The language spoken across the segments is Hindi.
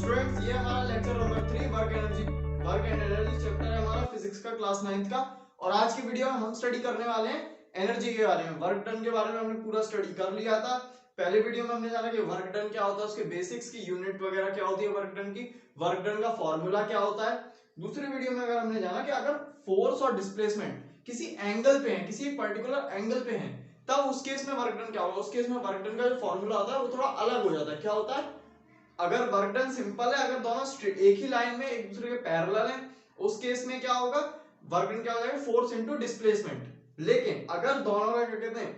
स्टूडेंट्स, ये हमारा lecture number 3 work and energy chapter है हमारा फिजिक्स का क्लास 9th का। और आज की वीडियो में हम स्टडी करने वाले हैं एनर्जी के बारे में। वर्क डन के बारे में हमने पूरा स्टडी कर लिया था। पहले वीडियो में हमने जाना कि वर्क डन क्या होता है, उसके बेसिक्स की यूनिट वगैरह क्या होती है वर्क डन की, वर्क डन का फॉर्मूला क्या होता है। दूसरी वीडियो में अगर हमने जाना कि अगर फोर्स और डिस्प्लेसमेंट किसी एंगल पे है, किसी पर्टिकुलर एंगल पे है, तब उस केस में वर्क डन क्या होगा। उस केस में वर्क डन का जो फॉर्मूला होता है वो थोड़ा अलग हो जाता है। क्या होता है, अगर वर्क डन सिंपल है, अगर दोनों एक ही लाइन में एक दूसरे के पैरेलल हैं, उस केस में क्या होगा, वर्क डन क्या हो जाएगा, फोर्स इनटू डिस्प्लेसमेंट। लेकिन अगर दोनों का क्या कहते हैं,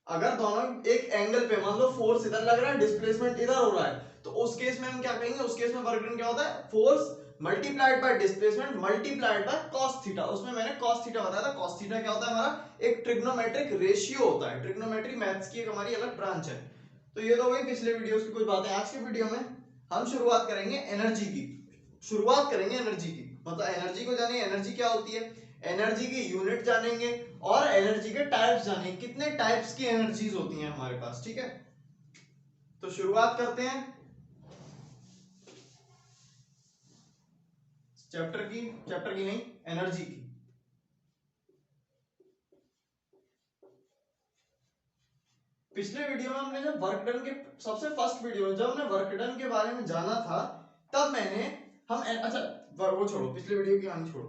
अगर दोनों एक एंगल पे, मान लो फोर्स इधर लग रहा है, डिस्प्लेसमेंट इधर हो रहा है, तो उस केस में हम क्या कहेंगे, उस केस में वर्क डन क्या होता है, force multiplied by displacement multiplied by cos theta. उसमें मैंने cos थीटा बताया था। cos थीटा क्या होता है, हमारा एक ट्रिग्नोमेट्रिक रेशियो होता है। ट्रिग्नोमेट्री मैथ्स की एक हमारी अलग ब्रांच है। तो ये तो वही पिछले वीडियोस की कुछ बातें। आज के वीडियो में हम शुरुआत करेंगे एनर्जी की। मतलब एनर्जी को जानेंगे, एनर्जी क्या होती है, एनर्जी की यूनिट जानेंगे और एनर्जी के टाइप्स जानेंगे, कितने टाइप्स की एनर्जीज होती हैं हमारे पास। ठीक है, तो शुरुआत करते हैं चैप्टर की नहीं, एनर्जी की। पिछले वीडियो में हमने जब वर्क डन के सबसे फर्स्ट वीडियो में जब हमने वर्क डन के बारे में जाना था, तब मैंने हम अच्छा वो छोड़ो, पिछले वीडियो की कहानी छोड़ो।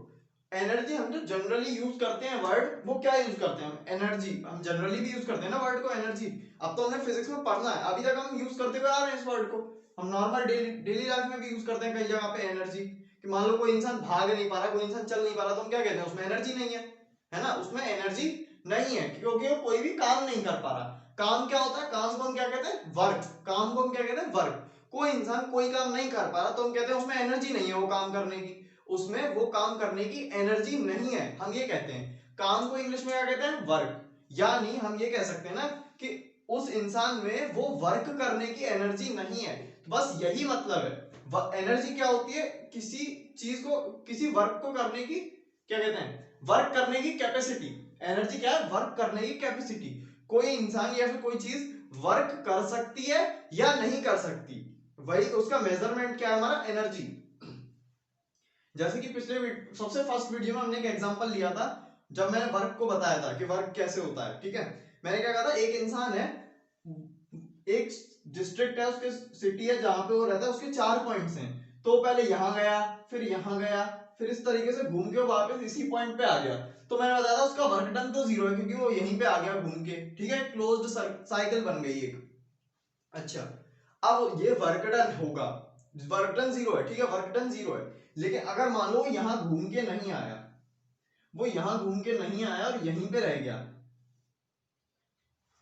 एनर्जी हम जो जनरली यूज करते हैं वर्ड, वो क्या यूज करते हैं हम, एनर्जी। हम जनरली भी यूज करते हैं ना वर्ड को, एनर्जी। अब तो हमने फिजिक्स में पढ़ना है, अभी तक हम यूज करते हुए आ रहे हैं इस वर्ड को। हम नॉर्मल डेली लाइफ में भी यूज करते हैं कई जगह पे एनर्जी। कि मान लो कोई इंसान भाग नहीं पा रहा, कोई इंसान चल नहीं पा रहा, तो हम क्या कहते हैं, उसमें एनर्जी नहीं है ना, उसमें एनर्जी नहीं है, क्योंकि वो कोई भी काम नहीं कर पा रहा। काम क्या होता है, काम को हम क्या कहते हैं, वर्क। काम को हम क्या कहते हैं, वर्क। कोई इंसान कोई काम नहीं कर पा रहा, तो हम कहते हैं उसमें एनर्जी नहीं है वो काम करने की, उसमें वो काम करने की एनर्जी नहीं है, हम ये कहते हैं। काम को इंग्लिश में क्या कहते हैं, वर्क। यानी हम ये कह सकते हैं ना कि उस इंसान में वो वर्क करने की एनर्जी नहीं है। बस यही मतलब है। एनर्जी क्या होती है, किसी चीज को, किसी वर्क को करने की क्या कहते हैं, वर्क करने की कैपेसिटी। एनर्जी क्या है, वर्क करने की कैपेसिटी। कोई इंसान या फिर कोई चीज वर्क कर सकती है या नहीं कर सकती, वही उसका मेजरमेंट क्या है, हमारा एनर्जी। जैसे कि पिछले सबसे फर्स्ट वीडियो में हमने एक एग्जांपल लिया था, जब मैंने वर्क को बताया था कि वर्क कैसे होता है। ठीक है, मैंने क्या कहा था, एक इंसान है, एक डिस्ट्रिक्ट है, उसके सिटी है जहां पे वो रहता है, उसके 4 पॉइंट्स हैं। तो पहले यहां गया, फिर यहां गया, फिर इस तरीके से घूम के वापस इसी पॉइंट पे आ गया। तो मैंने बताया था उसका वर्क डन तो 0 है, क्योंकि वो यहीं पे आ गया घूम के। ठीक है, क्लोज्ड साइकिल बन गई एक। अच्छा, अब ये वर्क डन होगा, वर्क डन 0 है। ठीक है, वर्क डन 0 है। लेकिन अगर मान लो यहां घूम के नहीं आया, वो यहां घूम के नहीं आया और यहीं पे रह गया,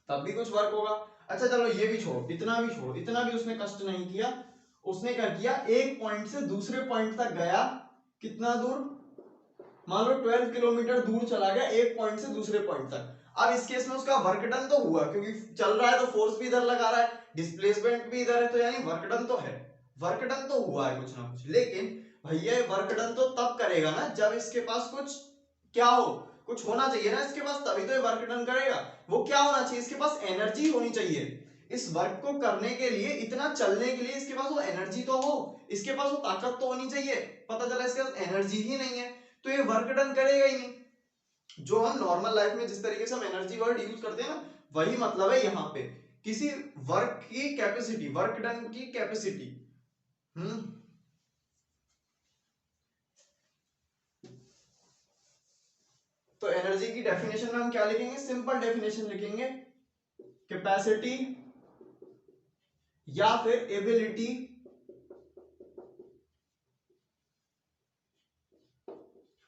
तब भी कुछ वर्क होगा। अच्छा चलो ये भी छोड़ो, इतना भी छोड़ो, इतना भी उसने कष्ट नहीं किया। उसने क्या किया, एक पॉइंट से दूसरे पॉइंट तक गया। कितना दूर, मान लो 12 किलोमीटर दूर चला गया एक पॉइंट से दूसरे पॉइंट तक। अब इस केस में उसका वर्क डन तो हुआ, क्योंकि चल रहा है तो फोर्स भी इधर लगा रहा है, डिस्प्लेसमेंट भी इधर है, तो यानी वर्क डन तो है, वर्क डन तो हुआ है कुछ ना कुछ। लेकिन भैया वर्क डन तो तब करेगा ना जब इसके पास कुछ क्या हो, कुछ होना चाहिए ना इसके पास, तभी तो ये वर्क डन करेगा। वो क्या होना चाहिए, इसके पास एनर्जी होनी चाहिए। इस वर्क को करने के लिए, इतना चलने के लिए इसके पास वो एनर्जी तो हो, इसके पास वो ताकत तो होनी चाहिए। पता चला इसके पास एनर्जी ही नहीं है, तो ये वर्क डन करेगा ही नहीं। जो हम नॉर्मल लाइफ में जिस तरीके से हम एनर्जी वर्ड यूज करते हैं ना, वही मतलब है यहाँ पे, किसी वर्क की कैपेसिटी, वर्क डन की कैपेसिटी। तो एनर्जी की डेफिनेशन में हम क्या लिखेंगे, सिंपल डेफिनेशन लिखेंगे, कैपेसिटी या फिर ability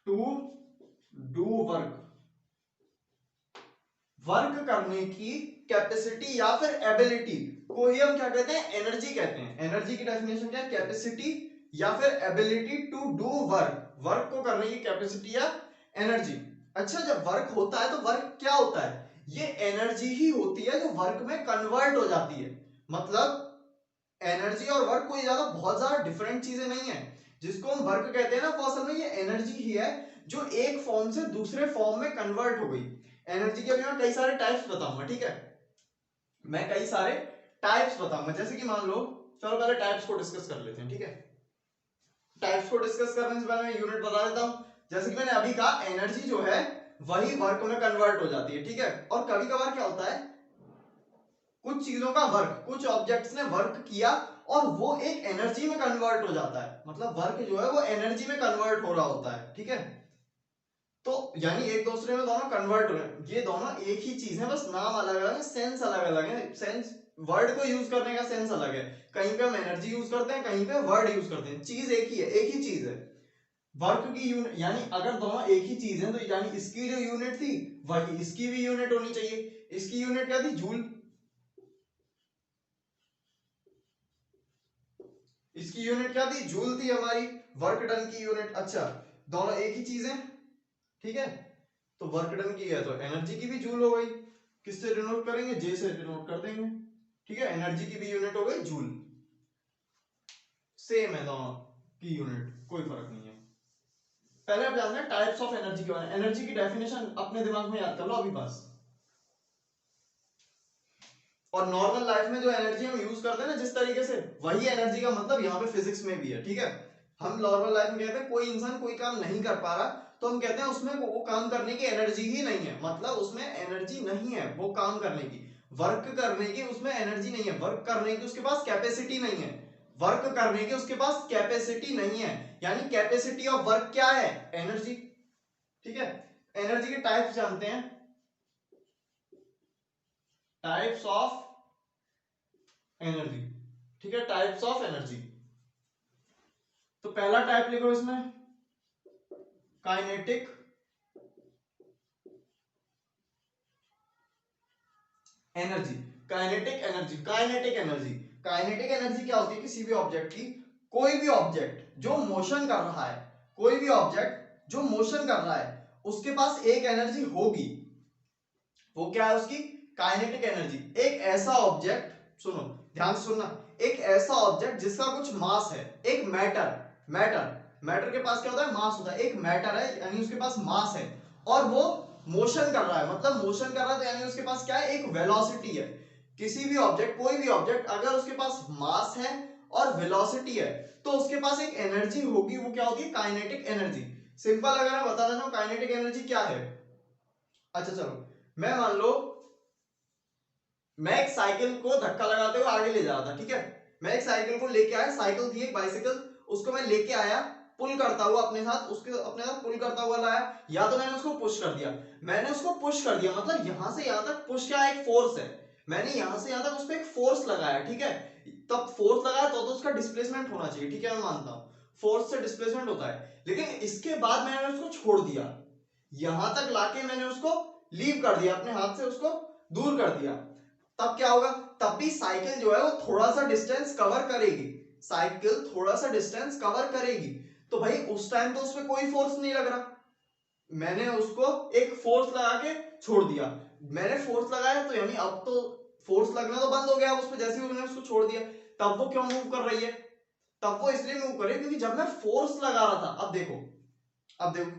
to do work, work करने की कैपेसिटी या फिर एबिलिटी को ही हम क्या कहते हैं, एनर्जी कहते हैं। एनर्जी की डेफिनेशन क्या है, कैपेसिटी या फिर ability to do work, work को करने की कैपेसिटी या एनर्जी। अच्छा, जब वर्क होता है तो वर्क क्या होता है, ये एनर्जी ही होती है जो वर्क में कन्वर्ट हो जाती है। मतलब एनर्जी और वर्क कोई ज्यादा बहुत ज्यादा डिफरेंट चीजें नहीं है। जिसको हम वर्क कहते हैं ना, वो असल में ये एनर्जी ही है जो एक फॉर्म से दूसरे फॉर्म में कन्वर्ट हो गई। एनर्जी के अभी मैं कई सारे टाइप्स बताऊंगा। ठीक है, मैं कई सारे टाइप्स बताऊंगा। जैसे कि मान लो चलो पहले टाइप्स को डिस्कस कर लेते हैं, ठीक है। टाइप्स को डिस्कस करने से पहले मैं यूनिट बता देता हूं। जैसे कि मैंने अभी कहा, एनर्जी जो है वही वर्क में कन्वर्ट हो जाती है, ठीक है। और कभी कभार क्या होता है, कुछ चीजों का वर्क, कुछ ऑब्जेक्ट्स ने वर्क किया और वो एक एनर्जी में कन्वर्ट हो जाता है, मतलब वर्क जो है वो एनर्जी में कन्वर्ट हो रहा होता है, ठीक है। तो यानी एक दूसरे में दोनों कन्वर्ट हो रहे हैं, ये दोनों एक ही चीज है, बस नाम अलग अलग है, सेंस अलग अलग है। सेंस, वर्ड को यूज करने का सेंस अलग है, कहीं पे हम एनर्जी यूज करते हैं, कहीं पे वर्ड यूज करते हैं, चीज एक ही है, एक ही चीज है। वर्क की यूनिट, यानी अगर दोनों एक ही चीज है तो यानी इसकी जो यूनिट थी वही इसकी भी यूनिट होनी चाहिए। इसकी यूनिट क्या थी, जूल। इसकी यूनिट क्या थी, जूल थी हमारी, वर्क डन की यूनिट। अच्छा, दोनों एक ही चीज है, ठीक है। तो वर्क डन की है तो एनर्जी की भी जूल हो गई, किससे डिनोट करेंगे, जे से डिनोट कर देंगे, ठीक है। एनर्जी की भी यूनिट हो गई जूल, सेम है दोनों की यूनिट, कोई फर्क नहीं है। पहले आप जानते हैं टाइप्स ऑफ एनर्जी के बारे में। एनर्जी की डेफिनेशन अपने दिमाग में याद कर लो अभी बस। और नॉर्मल लाइफ में जो एनर्जी हम यूज करते हैं ना जिस तरीके से, वही एनर्जी का मतलब यहाँ पे फिजिक्स में भी है, ठीक है। हम नॉर्मल लाइफ में कहते हैं कोई इंसान कोई काम नहीं कर पा रहा, तो हम कहते हैं उसमें वो काम करने की एनर्जी ही नहीं है, मतलब उसमें एनर्जी नहीं है वो काम करने की, वर्क करने की उसमें एनर्जी नहीं है, वर्क करने की उसके पास कैपेसिटी नहीं है, वर्क करने की उसके पास कैपेसिटी नहीं है। यानी कैपेसिटी ऑफ वर्क क्या है, एनर्जी, ठीक है। एनर्जी के टाइप्स जानते हैं, टाइप्स ऑफ एनर्जी, ठीक है, टाइप्स ऑफ एनर्जी। तो पहला टाइप लिखो इसमें, kinetic energy. Kinetic energy, kinetic energy, kinetic energy क्या होती है, किसी भी ऑब्जेक्ट की, कोई भी ऑब्जेक्ट जो मोशन कर रहा है, कोई भी ऑब्जेक्ट जो मोशन कर रहा है उसके पास एक एनर्जी होगी, वो क्या है उसकी, काइनेटिक एनर्जी। एक ऐसा ऑब्जेक्ट, सुनो ध्यान से सुनना, एक ऐसा ऑब्जेक्ट जिसका कुछ मास है, एक मैटर, मैटर के पास क्या होता है, मास होता है, एक मैटर है यानी उसके पास मास है, और वो मोशन कर रहा है, मतलब मोशन कर रहा है तो यानी उसके पास क्या है, एक वेलोसिटी है। किसी भी ऑब्जेक्ट, कोई भी ऑब्जेक्ट अगर उसके पास मास है और वेलोसिटी है तो उसके पास एक एनर्जी होगी, वो क्या होगी, काइनेटिक एनर्जी। सिंपल अगर मैं बता देता हूं काइनेटिक एनर्जी क्या है। अच्छा चलो, मैं मान लो मैं एक साइकिल को धक्का लगाते हुए आगे ले जा रहा था, ठीक है। मैं एक साइकिल को लेके आया, साइकिल थी एक बाइसिकल, उसको मैं लेके आया, पुल करता हुआ अपने साथ, उसके अपने साथ पुल करता हुआ लाया, या तो मैंने उसको पुश कर दिया, मैंने उसको पुश कर दिया मतलब यहां से यहां तक पुश क्या, एक फोर्स है, मैंने यहां से यहां तक उस पर एक फोर्स लगाया, ठीक है। तब फोर्स लगाया तो उसका डिस्प्लेसमेंट होना चाहिए, ठीक है, मैं मानता हूं फोर्स से डिस्प्लेसमेंट होता है, लेकिन इसके बाद मैंने उसको छोड़ दिया, यहां तक लाके मैंने उसको लीव कर दिया, अपने हाथ से उसको दूर कर दिया, तब क्या होगा, तब भी साइकिल जो है वो थोड़ा सा डिस्टेंस कवर करेगी, साइकिल थोड़ा सा डिस्टेंस कवर करेगी। तो भाई उस टाइम तो उसमें कोई फोर्स नहीं लग रहा, मैंने उसको एक फोर्स लगा के छोड़ दिया, मैंने फोर्स लगाया तो यानी अब तो फोर्स लगना तो बंद हो गया उस पर, जैसे ही मैंने उसको छोड़ दिया, तब वो क्यों मूव कर रही है, तब वो इसलिए मूव कर रही है क्योंकि जब मैं फोर्स लगा रहा था, अब देखो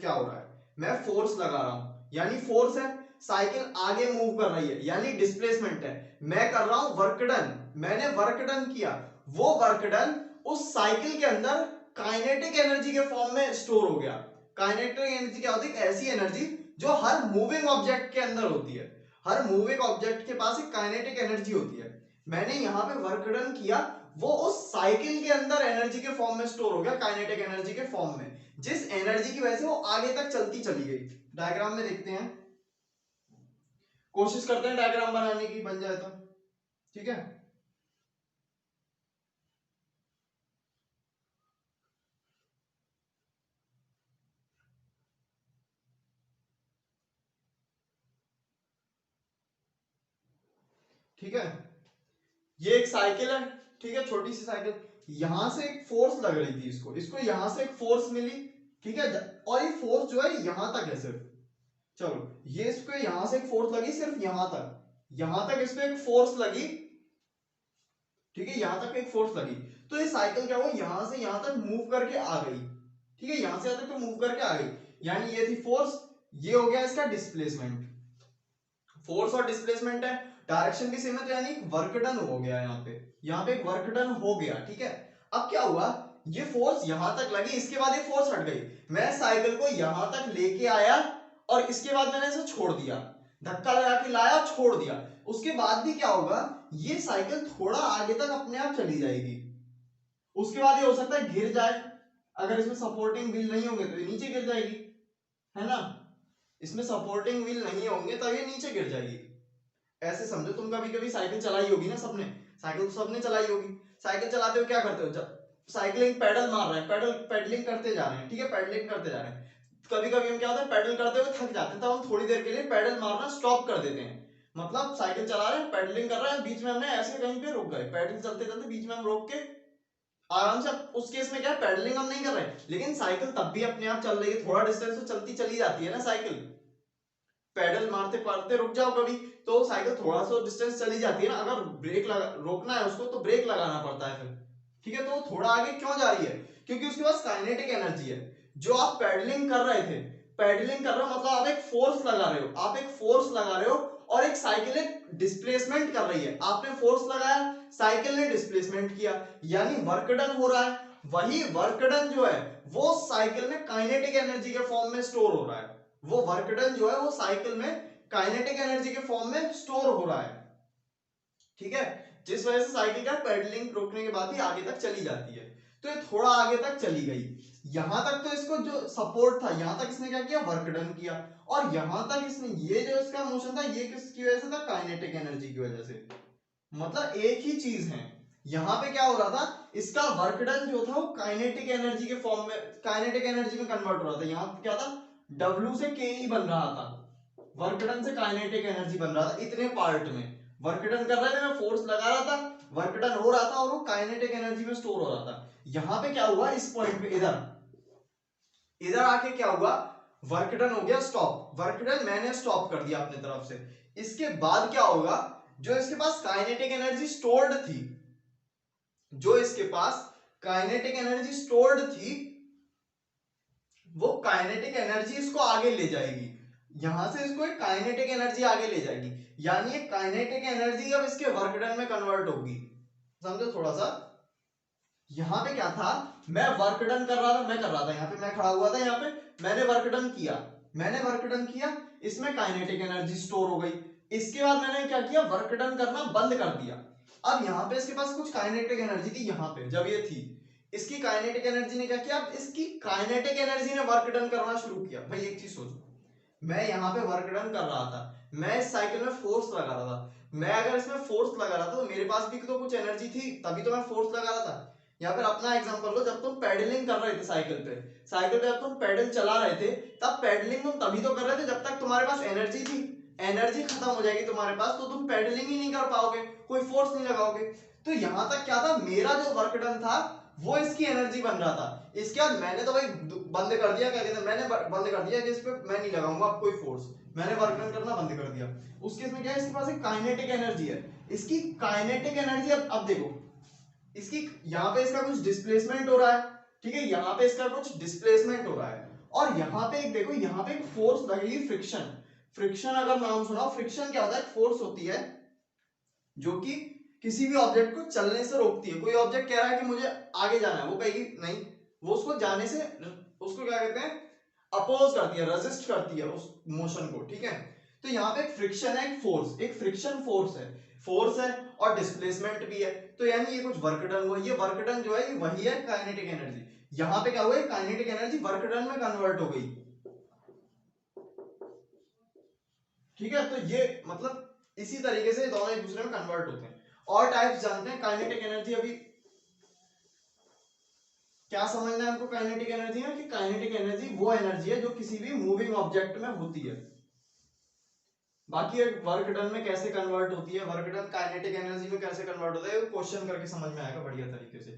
क्या हो रहा है, मैं फोर्स लगा रहा हूं यानी फोर्स है, साइकिल आगे मूव कर रही है यानी डिस्प्लेसमेंट है, मैं कर रहा हूं वर्क डन, मैंने वर्क डन किया, वो वर्क डन उस साइकिल के अंदर काइनेटिक एनर्जी के फॉर्म में स्टोर हो गया। काइनेटिक एनर्जी क्या होती है, ऐसी एनर्जी जो हर मूविंग ऑब्जेक्ट के अंदर होती है, हर मूविंग ऑब्जेक्ट के पास एक काइनेटिक एनर्जी होती है, मैंने यहां पे वर्क डन किया, वो उस साइकिल के अंदर एनर्जी के फॉर्म में स्टोर हो गया, काइनेटिक एनर्जी के फॉर्म में, जिस एनर्जी की वजह से वो आगे तक चलती चली गई। डायग्राम में देखते हैं, कोशिश करते हैं डायग्राम बनाने की, बन जाए तो ठीक है। ठीक है, ये एक साइकिल है, ठीक है, छोटी सी साइकिल, यहां से एक फोर्स लग रही थी इसको, इसको यहां से एक फोर्स मिली, ठीक है, और ये फोर्स जो है यहां तक है सिर्फ, चलो ये इसको यहां से एक फोर्स लगी सिर्फ यहां तक, यहां तक इसको एक फोर्स लगी, ठीक है, यहां तक एक फोर्स लगी, तो ये साइकिल क्या हुआ, यहां से यहां तक मूव करके आ गई, ठीक है, यहां से यहां तक तो मूव करके आ गई, यानी ये थी फोर्स, ये हो गया इसका डिस्प्लेसमेंट, फोर्स और डिस्प्लेसमेंट है, डायरेक्शन भी सेम है, तो यानी वर्क डन हो गया यहाँ पे एक वर्क डन हो गया, ठीक है। अब क्या हुआ, ये फोर्स यहां तक लगी, इसके बाद ये फोर्स हट गई, मैं साइकिल को यहां तक लेके आया और इसके बाद मैंने इसे छोड़ दिया, धक्का लगा के लाया छोड़ दिया, उसके बाद भी क्या होगा, ये साइकिल थोड़ा आगे तक अपने आप चली जाएगी, उसके बाद ये हो सकता है गिर जाए, अगर इसमें सपोर्टिंग व्हील नहीं होंगे तो ये नीचे गिर जाएगी, है ना, इसमें सपोर्टिंग व्हील नहीं होंगे तो ये नीचे गिर जाएगी। ऐसे समझो, तुम कभी कभी साइकिल चलाई होगी ना, सबने साइकिल तो सबने चलाई होगी, साइकिल चलाते हो क्या करते हो, जब साइकिलिंग पेडल मार रहे हैं, पेडलिंग करते जा रहे हैं, ठीक है, पेडलिंग करते जा रहे हैं, कभी कभी हम क्या होता है पेडल करते हुए थक जाते हैं, तो हम थोड़ी देर के लिए पेडल मारना स्टॉप कर देते हैं, मतलब साइकिल चला रहे हैं, पेडलिंग कर रहे हैं, बीच में हमने ऐसे कहीं पे रुक गए, पेडल चलते चलते बीच में हम रोक के आराम से, उस केस में क्या है पेडलिंग हम नहीं कर रहे, लेकिन साइकिल तब भी अपने आप चल रही है, थोड़ा डिस्टेंस तो चलती चली जाती है ना साइकिल, पेडल मारते मारते रुक जाओ कभी तो साइकिल थोड़ा सा डिस्टेंस चली जाती है ना, अगर ब्रेक लगा रोकना है उसको तो ब्रेक लगाना पड़ता है फिर, ठीक है, तो थोड़ा आगे क्यों जा रही है, क्योंकि उसके पास काइनेटिक एनर्जी है, जो आप पेडलिंग कर रहे थे, पेडलिंग कर रहे हो मतलब आप एक फोर्स लगा रहे हो, आप एक फोर्स लगा रहे हो, और एक साइकिल एक डिस्प्लेसमेंट कर रही है, आपने फोर्स लगाया, साइकिल ने डिस्प्लेसमेंट किया, यानी वर्क डन हो रहा है, वही वर्क डन जो है वो साइकिल में काइनेटिक एनर्जी के फॉर्म में स्टोर हो रहा है, वो वर्क डन जो है वो साइकिल में काइनेटिक एनर्जी के फॉर्म में स्टोर हो रहा है, ठीक है, जिस वजह से साइकिल का पेडलिंग रोकने के बाद भी आगे तक चली जाती है, तो ये थोड़ा आगे तक चली गई, यहां तक तो इसको जो सपोर्ट था यहां तक इसने क्या किया वर्क डन किया, और यहां तक इसने ये जो इसका मोशन था ये किसकी वजह से था, काइनेटिक एनर्जी की वजह से, मतलब एक ही चीज है, यहां पे क्या हो रहा था, इसका वर्क डन जो था वो काइनेटिक एनर्जी के फॉर्म में, काइनेटिक एनर्जी में कन्वर्ट हो रहा था, यहां क्या था W से Ke बन रहा था, वर्क डन से काइनेटिक एनर्जी बन रहा था, इतने पार्ट में वर्क डन कर रहे थे, मैं फोर्स लगा रहा था, वर्क डन हो रहा था और वो काइनेटिक एनर्जी में स्टोर हो रहा था, यहां पे क्या हुआ इस पॉइंट पे, इधर इधर आके क्या हुआ, वर्क डन हो गया स्टॉप, वर्क डन मैंने स्टॉप कर दिया अपने तरफ से, इसके बाद क्या होगा, जो इसके पास काइनेटिक एनर्जी स्टोर्ड थी, जो इसके पास काइनेटिक एनर्जी स्टोर्ड थी, वो काइनेटिक एनर्जी इसको आगे ले जाएगी, यहां से इसको एक काइनेटिक एनर्जी आगे ले जाएगी, यानी ये काइनेटिक एनर्जी अब इसके वर्क डन में कन्वर्ट होगी, समझो थोड़ा सा, यहां पे क्या था, मैं वर्क डन कर रहा था, मैं कर रहा था, यहाँ पे मैं खड़ा हुआ था, यहाँ पे मैंने वर्क डन किया, मैंने वर्क डन किया, इसमें काइनेटिक एनर्जी स्टोर हो गई, इसके बाद मैंने क्या किया वर्क डन करना बंद कर दिया, अब यहाँ पे इसके पास कुछ काइनेटिक एनर्जी थी, यहाँ पे जब ये थी इसकी काइनेटिक एनर्जी ने क्या किया, अब इसकी काइनेटिक एनर्जी ने वर्क डन करना शुरू किया, भाई एक चीज सोचो, मैं यहाँ पे वर्क डन कर रहा था, मैं इस साइकिल में फोर्स लगा रहा था, मैं अगर इसमें फोर्स लगा रहा था तो मेरे पास भी तो कुछ एनर्जी थी, तभी तो मैं फोर्स लगा रहा था, या फिर अपना एग्जांपल लो, जब तुम पेडलिंग कर रहे थे साइकिल पे जब तुम पेडल चला रहे थे, तब पेडलिंग तुम तभी तो कर रहे थे जब तक तुम्हारे पास एनर्जी थी, एनर्जी खत्म हो जाएगी तुम्हारे पास तो तुम पेडलिंग ही नहीं कर पाओगे, कोई फोर्स नहीं लगाओगे, तो यहां तक क्या था, मेरा जो वर्क डन था वो इसकी एनर्जी बन रहा था, इसके बाद मैंने तो भाई बंद कर दिया, क्या कहते हैं, मैंने बंद कर दिया कि इस पे मैं नहीं लगाऊंगा अब कोई फोर्स, मैंने वर्क डन करना बंद कर दिया, उस केस में क्या है, इसके पास एक काइनेटिक एनर्जी है, इसकी काइनेटिक एनर्जी अब देखो, इसकी यहाँ पे इसका कुछ डिस्प्लेसमेंट हो रहा है, ठीक है, यहाँ पे इसका कुछ डिस्प्लेसमेंट हो रहा है, और यहाँ पे एक देखो, यहाँ पे एक फोर्स लगेगी, फ्रिक्शन, फ्रिक्शन अगर नाम सुना, फ्रिक्शन क्या होता है, फोर्स होती है जो कि किसी भी ऑब्जेक्ट को चलने से रोकती है, कोई ऑब्जेक्ट कह रहा है कि मुझे आगे जाना है, वो कहेगी नहीं, वो उसको जाने से, उसको क्या कहते हैं, अपोज करती है, रेजिस्ट करती है उस मोशन को, ठीक है, तो यहाँ पे एक फ्रिक्शन है, एक फोर्स, एक फ्रिक्शन फोर्स है और डिस्प्लेसमेंट भी है, तो यानी ये कुछ वर्क डन हुआ, ये वर्क डन जो है ये वही है काइनेटिक एनर्जी, यहाँ पे क्या हुआ, काइनेटिक एनर्जी वर्क डन में कन्वर्ट हो गई, ठीक है, तो ये मतलब इसी तरीके से दोनों एक दूसरे में कन्वर्ट होते हैं, और टाइप्स जानते हैं काइनेटिक एनर्जी, अभी क्या समझना है हमको काइनेटिक एनर्जी में, कि काइनेटिक एनर्जी वो एनर्जी है जो किसी भी मूविंग ऑब्जेक्ट में होती है, बाकी वर्क डन में कैसे कन्वर्ट होती है, वर्क डन काइनेटिक एनर्जी में कैसे कन्वर्ट होता है, क्वेश्चन करके समझ में आएगा बढ़िया तरीके से,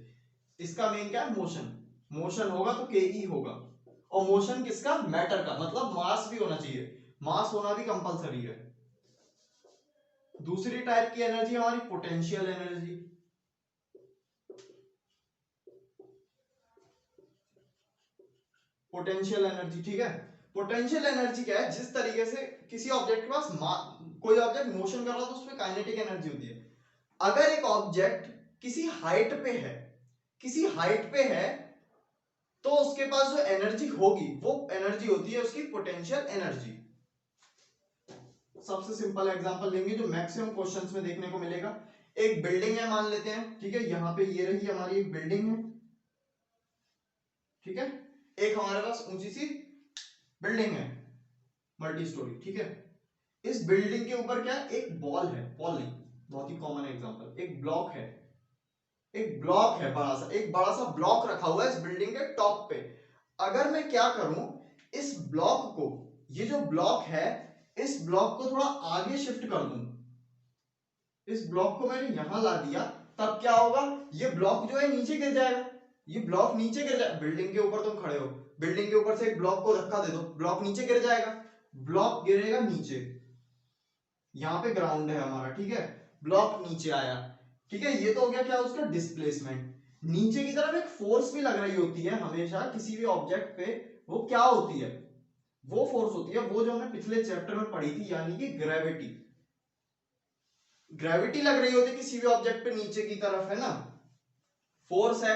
इसका मेन क्या है, मोशन, मोशन होगा तो Ke होगा, और मोशन किसका, मैटर का, मतलब मास भी होना चाहिए, मास होना भी कंपलसरी है। दूसरी टाइप की एनर्जी हमारी पोटेंशियल एनर्जी, पोटेंशियल एनर्जी, ठीक है, पोटेंशियल एनर्जी क्या है, जिस तरीके से किसी ऑब्जेक्ट के पास कोई ऑब्जेक्ट मोशन कर रहा है तो उसमें काइनेटिक एनर्जी होती है। अगर एक ऑब्जेक्ट किसी हाइट पे है तो उसके पास जो एनर्जी होगी वो एनर्जी होती है उसकी पोटेंशियल एनर्जी। सबसे सिंपल एग्जांपल लेंगे जो मैक्सिमम क्वेश्चंस में देखने को मिलेगा। एक बिल्डिंग है मान लेते हैं, ठीक है, यहाँ पे ये रही हमारी एक बिल्डिंग है, ठीक है, एक हमारे पास ऊंची सी बिल्डिंग है मल्टी स्टोरी, ठीक है। इस बिल्डिंग के ऊपर क्या है, एक बॉल है, बॉल नहीं, बहुत ही कॉमन एग्जांपल, एक ब्लॉक है, एक बड़ा सा ब्लॉक रखा हुआ है इस बिल्डिंग के टॉप पे। अगर मैं क्या करूं, इस ब्लॉक को, ये जो ब्लॉक है इस ब्लॉक को थोड़ा आगे शिफ्ट कर दूं, इस ब्लॉक को मैंने यहां ला दिया, तब क्या होगा, ये ब्लॉक जो है नीचे गिर जाएगा, ये ब्लॉक नीचे गिर जाएगा। बिल्डिंग के ऊपर तुम खड़े हो, बिल्डिंग के ऊपर से एक ब्लॉक को धक्का दे दो, ब्लॉक नीचे गिर जाएगा, ब्लॉक गिरेगा नीचे, यहाँ पे ग्राउंड है हमारा, ठीक है, ब्लॉक नीचे आया, ठीक है। ये तो हो गया क्या, उसका डिस्प्लेसमेंट। नीचे की तरफ एक फोर्स भी लग रही होती है हमेशा किसी भी ऑब्जेक्ट पे, वो क्या होती है, वो फोर्स होती है वो जो हमने पिछले चैप्टर में पढ़ी थी, यानी कि ग्रेविटी। ग्रेविटी लग रही होती है किसी भी ऑब्जेक्ट पे नीचे की तरफ, है ना, फोर्स है,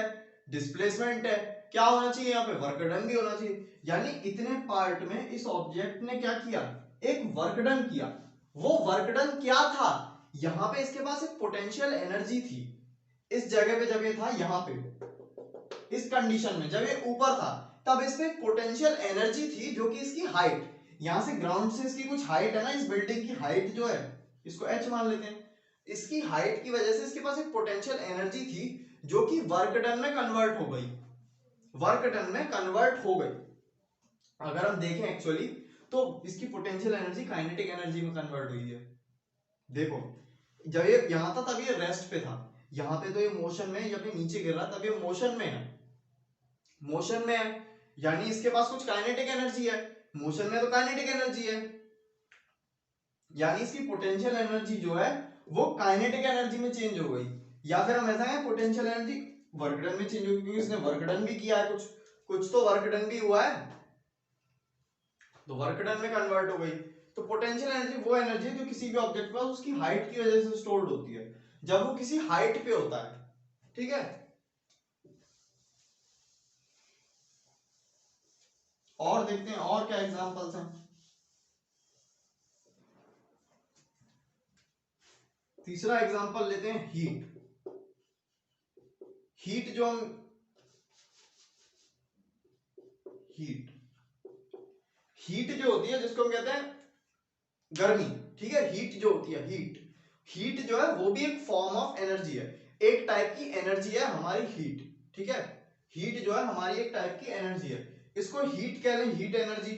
डिस्प्लेसमेंट है, क्या होना चाहिए यहाँ पे, वर्क डन भी होना चाहिए। यानी इतने पार्ट में इस ऑब्जेक्ट ने क्या किया, एक वर्क डन किया। वो वर्क डन क्या था, यहां पे इसके पास एक पोटेंशियल एनर्जी थी, इस जगह पे जब ये था, यहां पे इस कंडीशन में जब ये ऊपर था तब इसमें एक पोटेंशियल एनर्जी थी जो कि इसकी हाइट, यहां से ग्राउंड से इसकी कुछ हाइट है ना, इस बिल्डिंग की हाइट जो है इसको h मान लेते हैं, इसकी हाइट की वजह से इसके पास एक पोटेंशियल एनर्जी थी जो कि वर्क डन में कन्वर्ट हो गई, अगर हम देखें एक्चुअली तो इसकी पोटेंशियल एनर्जी काइनेटिक एनर्जी में कन्वर्ट हुई है। देखो जब ये यहां था तब ये रेस्ट पे था, यहां पे तो ये मोशन में, जब ये नीचे गिर रहा तब ये मोशन में है, यानी इसके पास कुछ काइनेटिक एनर्जी है, मोशन में तो काइनेटिक एनर्जी है, यानी इसकी पोटेंशियल एनर्जी जो है वो काइनेटिक एनर्जी में चेंज हो गई। या फिर हम ऐसा है पोटेंशियल एनर्जी वर्क डन में चेंज हो गई, क्योंकि इसने वर्क डन भी किया है, कुछ तो वर्क डन भी हुआ है, तो वर्क डन में कन्वर्ट हो गई। तो पोटेंशियल एनर्जी वो एनर्जी है जो किसी भी ऑब्जेक्ट पर उसकी हाइट की वजह से स्टोर्ड होती है, जब वो किसी हाइट पे होता है, ठीक है। और देखते हैं और क्या एग्जांपल्स हैं। तीसरा एग्जांपल लेते हैं हीट जो हम हीट जो होती है जिसको हम कहते हैं गर्मी, ठीक है, हीट जो होती है, हीट जो है वो भी एक फॉर्म ऑफ एनर्जी है, एक टाइप की एनर्जी है हमारी हीट, ठीक है, हीट जो है हमारी एक टाइप की एनर्जी है, इसको हीट कह लें, हीट एनर्जी,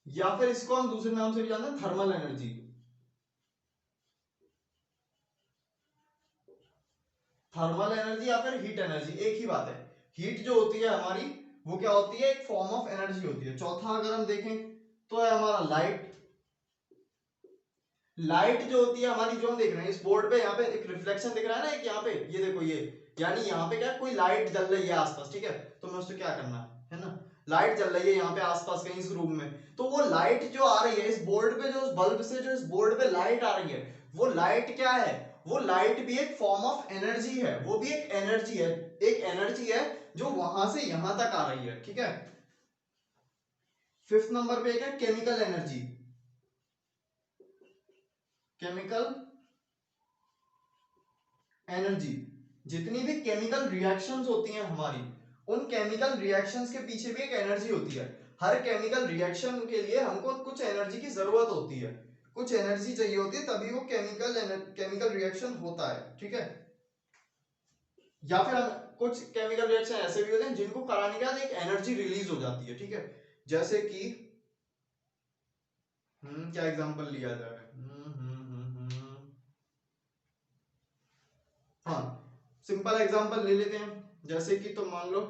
या फिर इसको हम दूसरे नाम से भी जानते हैं थर्मल एनर्जी। थर्मल एनर्जी या फिर हीट एनर्जी एक ही बात है। हीट जो होती है हमारी वो क्या होती है, एक फॉर्म ऑफ एनर्जी होती है। चौथा अगर हम देखें तो है हमारा लाइट जो होती है हमारी, जो हम देख रहे हैं इस बोर्ड पे, यहाँ पे एक रिफ्लेक्शन दिख रहा है ना, एक यहाँ पे, ये देखो ये, यानी यहाँ पे क्या कोई लाइट जल रही है आसपास, ठीक है, तो मैं उससे क्या करना है ना, लाइट जल रही है यहाँ पे आसपास कहीं इस रूम में, तो वो लाइट जो आ रही है इस बोर्ड पे, जो उस बल्ब से जो इस बोर्ड पे लाइट आ रही है, वो लाइट क्या है, वो लाइट भी एक फॉर्म ऑफ एनर्जी है, वो भी एक एनर्जी है जो वहां से यहां तक आ रही है, ठीक है। फिफ्थ नंबर पे क्या, केमिकल एनर्जी, जितनी भी केमिकल रिएक्शंस होती हैं हमारी, उन केमिकल रिएक्शंस के पीछे भी एक एनर्जी होती है। हर केमिकल रिएक्शन के लिए हमको कुछ एनर्जी की जरूरत होती है, कुछ एनर्जी चाहिए होती है, तभी वो केमिकल रिएक्शन होता है, ठीक है। या फिर कुछ केमिकल रिएक्शन ऐसे भी होते हैं जिनको कराने के बाद एक एनर्जी रिलीज हो जाती है, ठीक है, जैसे कि क्या एग्जांपल लिया जाए, हाँ सिंपल एग्जांपल ले लेते हैं, जैसे कि तुम मान लो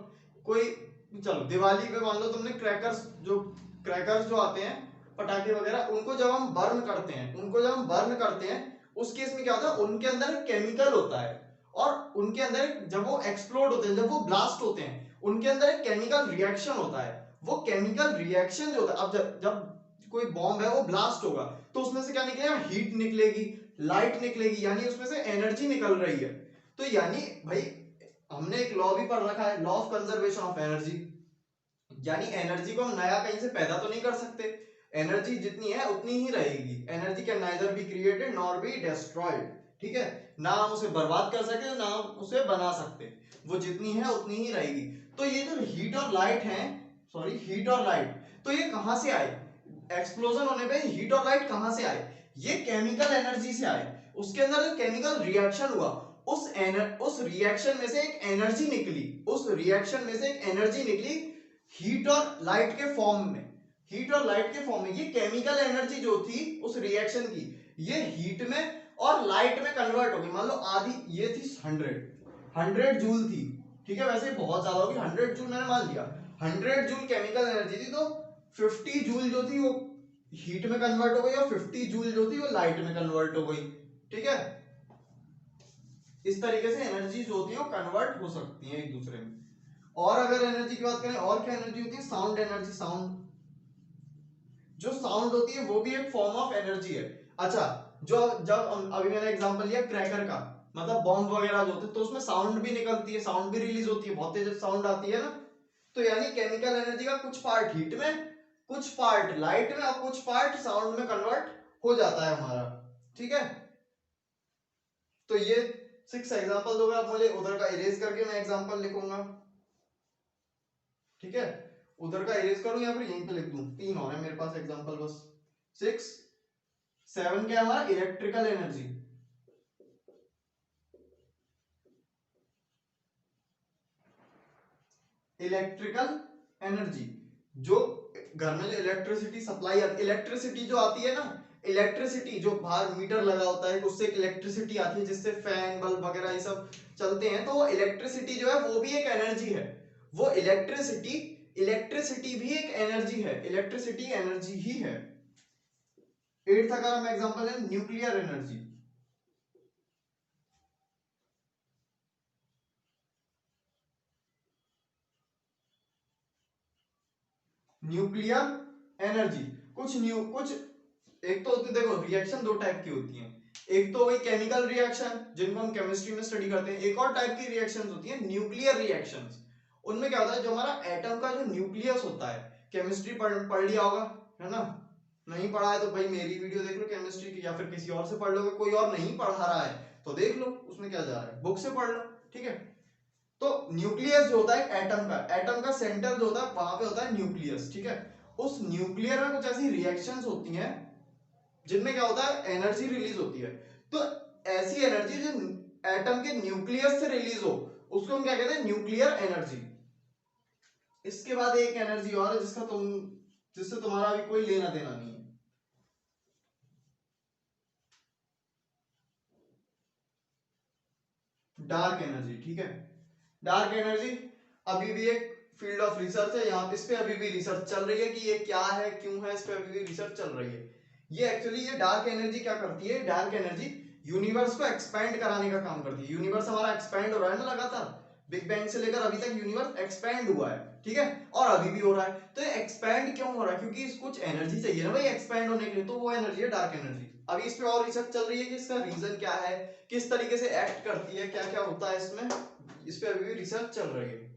कोई, चलो दिवाली पे मान लो तुमने क्रैकर्स जो आते हैं पटाखे वगैरह, उनको जब हम बर्न करते हैं उस केस में क्या होता है, उनके अंदर एक केमिकल होता है, और उनके अंदर जब वो एक्सप्लोड होते हैं, जब वो ब्लास्ट होते हैं, उनके अंदर एक केमिकल रिएक्शन होता है। वो केमिकल रिएक्शन जो होता है, अब जब कोई बॉम्ब है वो ब्लास्ट होगा तो उसमें से क्या निकलेगा, हीट निकलेगी, लाइट निकलेगी, यानी उसमें से एनर्जी निकल रही है। तो यानी भाई हमने एक लॉ भी पढ़ रखा है, law of conservation of energy, यानी एनर्जी को हम नया कहीं से पैदा तो नहीं कर सकते, एनर्जी जितनी है उतनी ही रहेगी। Energy can neither be created nor be destroyed, ठीक है, ना हम उसे बर्बाद कर सकते ना हम उसे बना सकते, वो जितनी है उतनी ही रहेगी। तो ये जो हीट और लाइट है, सॉरी हीट और लाइट, तो ये कहां से आए, एक्सप्लोजन होने पे हीट और लाइट कहां से आए, ये केमिकल एनर्जी से आए। उसके अंदर जो केमिकल रिएक्शन हुआ उस रिएक्शन में से एक एनर्जी निकली, उस रिएक्शन में से एक एनर्जी निकली हीट और लाइट के फॉर्म में, हीट और लाइट के फॉर्म में। ये केमिकल एनर्जी जो थी उस रिएक्शन की, ये हीट में और लाइट में कन्वर्ट होगी। मान लो आधी ये थी 100 जूल थी, ठीक है, वैसे बहुत ज्यादा होगी, 100 जूल मैंने मान लिया, 100 जूल केमिकल एनर्जी थी, तो 50 जूल जो थी वो हीट में कन्वर्ट हो गई और 50 जूल जो थी वो लाइट में कन्वर्ट हो गई, ठीक है। इस तरीके से एनर्जी जो होती है वो कन्वर्ट हो सकती है एक दूसरे में। और अगर एनर्जी की बात करें, और क्या एनर्जी होती है, साउंड एनर्जी। साउंड, जो साउंड होती है वो भी एक फॉर्म ऑफ एनर्जी है। अच्छा, जो जब अभी मैंने एग्जांपल लिया क्रैकर का, मतलब बॉम्ब वगैरह जो होते हैं तो उसमें साउंड भी निकलती है, साउंड भी रिलीज होती है, बहुत तेज साउंड आती है ना। तो यानी केमिकल एनर्जी का कुछ पार्ट हीट में, कुछ पार्ट लाइट में और कुछ पार्ट साउंड में कन्वर्ट हो जाता है हमारा, ठीक है। तो ये 6 एग्जांपल दोगे आप मुझे, उधर का इरेज करके मैं एग्जांपल लिखूंगा, ठीक है, उधर का इरेज करूं या फिर यहीं पे लिख दूं, 3 और है मेरे पास एग्जांपल बस। 6 7 क्या है हमारा, इलेक्ट्रिकल एनर्जी, इलेक्ट्रिकल एनर्जी, जो घर में जो इलेक्ट्रिसिटी सप्लाई आती, इलेक्ट्रिसिटी जो आती है ना, इलेक्ट्रिसिटी जो बाहर मीटर लगा होता है उससे इलेक्ट्रिसिटी आती है जिससे फैन बल्ब वगैरह ये सब चलते हैं, तो वो इलेक्ट्रिसिटी जो है वो भी एक एनर्जी है। वो इलेक्ट्रिसिटी, इलेक्ट्रिसिटी भी एक एनर्जी है, इलेक्ट्रिसिटी एनर्जी ही है। 8th अगर हम एग्जांपल है न्यूक्लियर एनर्जी, न्यूक्लियर एनर्जी कुछ एक तो होती है, देखो रिएक्शन दो टाइप की होती हैं, एक तो वही केमिकल रिएक्शन जिनको हम केमिस्ट्री में स्टडी करते हैं, एक और टाइप की रिएक्शंस होती है न्यूक्लियर रिएक्शंस। उनमें क्या होता है, जो हमारा एटम का जो न्यूक्लियस होता है, केमिस्ट्री पढ़ लिया होगा, है ना, नहीं पढ़ा है तो भाई मेरी वीडियो देख लो केमिस्ट्री की, या फिर किसी और से पढ़ लोगे, कोई और नहीं पढ़ा रहा है तो देख लो, उसमें क्या जा रहा है, बुक से पढ़ लो, ठीक है। तो न्यूक्लियस जो होता है एटम का सेंटर जो होता है वहां पे होता है न्यूक्लियस, ठीक है। उस न्यूक्लियर में कुछ ऐसी रिएक्शंस होती हैं जिनमें क्या होता है, एनर्जी रिलीज होती है। तो ऐसी एनर्जी जो एटम के न्यूक्लियस से रिलीज हो उसको हम क्या कहते हैं, न्यूक्लियर एनर्जी। इसके बाद एक एनर्जी और है जिससे तुम्हारा अभी कोई लेना देना नहीं है, डार्क एनर्जी, ठीक है। डार्क एनर्जी अभी भी एक फील्ड ऑफ रिसर्च है, यहाँ पे इस पे अभी भी रिसर्च चल रही है कि ये क्या है, क्यों है, इस पे अभी भी रिसर्च चल रही है। ये एक्चुअली ये डार्क एनर्जी क्या करती है, डार्क एनर्जी यूनिवर्स को एक्सपैंड कराने का काम करती है। यूनिवर्स हमारा एक्सपैंड हो रहा है ना लगातार, बिग बैंग से लेकर अभी तक यूनिवर्स एक्सपैंड हुआ है, ठीक है, और अभी भी हो रहा है। तो ये एक्सपैंड क्यों हो रहा है, क्योंकि कुछ एनर्जी चाहिए ना भाई एक्सपैंड होने के लिए, तो वो एनर्जी है डार्क एनर्जी। अभी इस पे और रिसर्च चल रही है कि इसका रीजन क्या है, किस तरीके से एक्ट करती है, क्या क्या होता है इसमें, इस पे अभी भी रिसर्च चल रही है।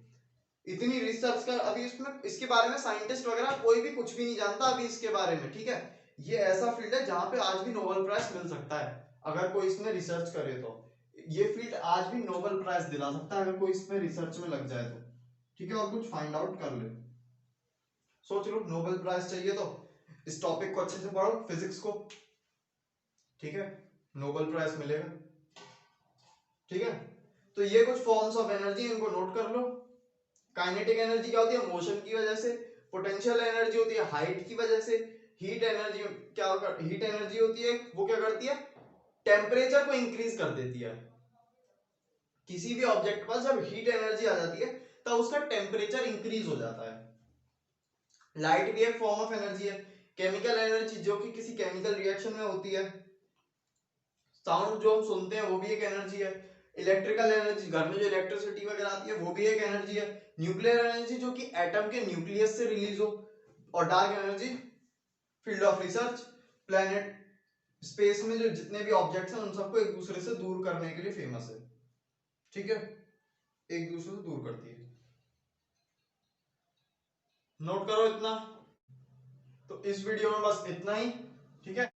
इतनी रिसर्च कर अभी इसमें, इसके बारे में साइंटिस्ट वगैरह कोई भी कुछ भी नहीं जानता अभी इसके बारे में, ठीक है। ये ऐसा फील्ड है जहां पे आज भी नोबेल प्राइज मिल सकता है अगर कोई इसमें रिसर्च करे तो। ये फील्ड आज भी नोबेल प्राइज दिला सकता है अगर कोई इसमें रिसर्च में लग जाए तो, ठीक है, और कुछ फाइंड आउट कर ले। सोच लो नोबेल प्राइज चाहिए तो इस टॉपिक को अच्छे से पढ़ो, फिजिक्स को, ठीक है, नोबेल प्राइज मिलेगा, ठीक है। तो ये कुछ फॉर्म्स ऑफ एनर्जी इनको नोट कर लो। काइनेटिक एनर्जी क्या होती है, मोशन की वजह से। पोटेंशियल एनर्जी होती है हाइट की वजह से। हीट एनर्जी क्या, हीट एनर्जी होती है वो क्या करती है, टेम्परेचर को इंक्रीज कर देती है। किसी भी ऑब्जेक्ट पर जब हीट एनर्जी आ जाती है तब उसका टेम्परेचर इंक्रीज हो जाता है। लाइट भी एक फॉर्म ऑफ एनर्जी है। केमिकल एनर्जी जो कि किसी केमिकल रिएक्शन में होती है। साउंड जो हम सुनते हैं वो भी एक एनर्जी है। इलेक्ट्रिकल एनर्जी, घर में जो इलेक्ट्रिसिटी वगैरह आती है वो भी एक एनर्जी है। न्यूक्लियर एनर्जी जो कि एटम के न्यूक्लियस से रिलीज हो। और dark energy field of research, planet space में जो जितने भी ऑब्जेक्ट्स हैं उन सबको एक दूसरे से दूर करने के लिए फेमस है। ठीक है, एक दूसरे से दूर करती है। नोट करो इतना। तो इस वीडियो में बस इतना ही। ठीक है।